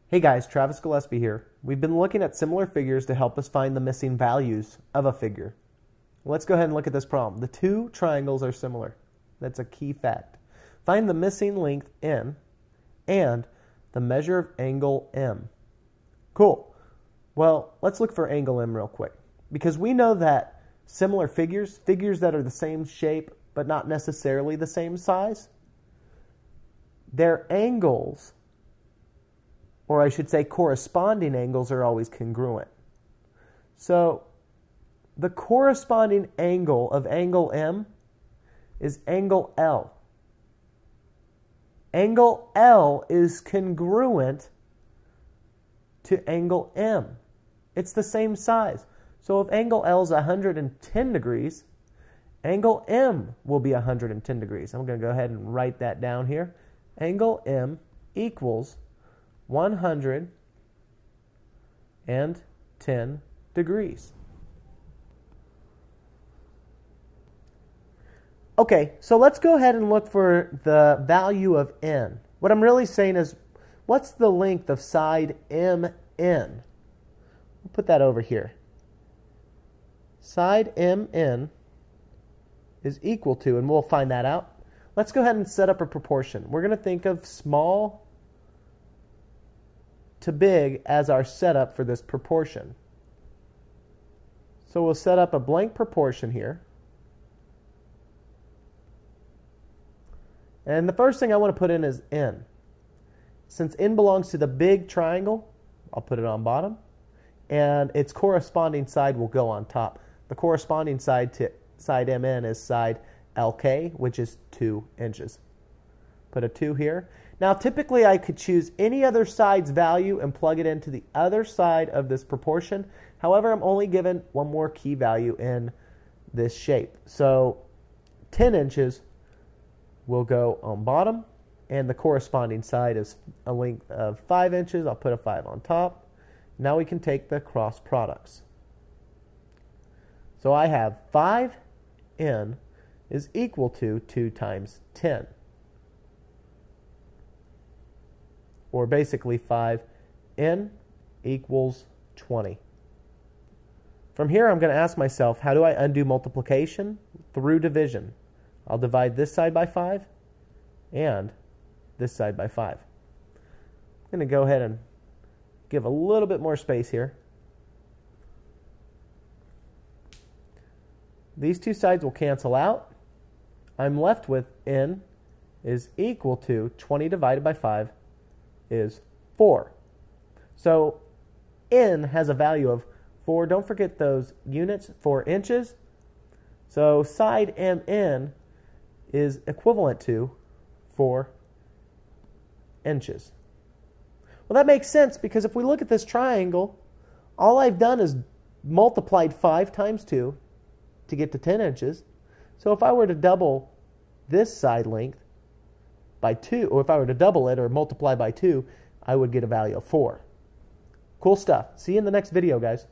Hey guys, Travis Gillespie here. We've been looking at similar figures to help us find the missing values of a figure. Let's go ahead and look at this problem. The two triangles are similar. That's a key fact. Find the missing length n and the measure of angle m. Cool. Well, let's look for angle m real quick, because we know that similar figures that are the same shape but not necessarily the same size, their angles, or I should say corresponding angles, are always congruent. So the corresponding angle of angle M is angle L. Angle L is congruent to angle M. It's the same size. So if angle L is 110 degrees, angle M will be 110 degrees. I'm going to go ahead and write that down here. Angle M equals 110 degrees. Okay, so let's go ahead and look for the value of n. What I'm really saying is, what's the length of side MN? We'll put that over here. Side MN is equal to, and we'll find that out. Let's go ahead and set up a proportion. We're going to think of small to big as our setup for this proportion. So we'll set up a blank proportion here. And the first thing I want to put in is n. Since n belongs to the big triangle, I'll put it on bottom, and its corresponding side will go on top. The corresponding side to side MN is side LK, which is 2 inches. Put a 2 here. Now typically I could choose any other side's value and plug it into the other side of this proportion. However, I'm only given one more key value in this shape. So 10 inches will go on bottom, and the corresponding side is a length of 5 inches. I'll put a 5 on top. Now we can take the cross products. So I have 5n is equal to 2 times 10. Or basically 5n equals 20. From here I'm going to ask myself, how do I undo multiplication? Through division. I'll divide this side by 5 and this side by 5. I'm going to go ahead and give a little bit more space here. These two sides will cancel out. I'm left with n is equal to 20 divided by 5 is 4. So n has a value of 4. Don't forget those units, 4 inches. So side MN is equivalent to 4 inches. Well, that makes sense, because if we look at this triangle, all I've done is multiplied 5 times 2 to get to 10 inches. So if I were to double this side length by 2, or if I were to double it or multiply by 2, I would get a value of 4. Cool stuff. See you in the next video, guys.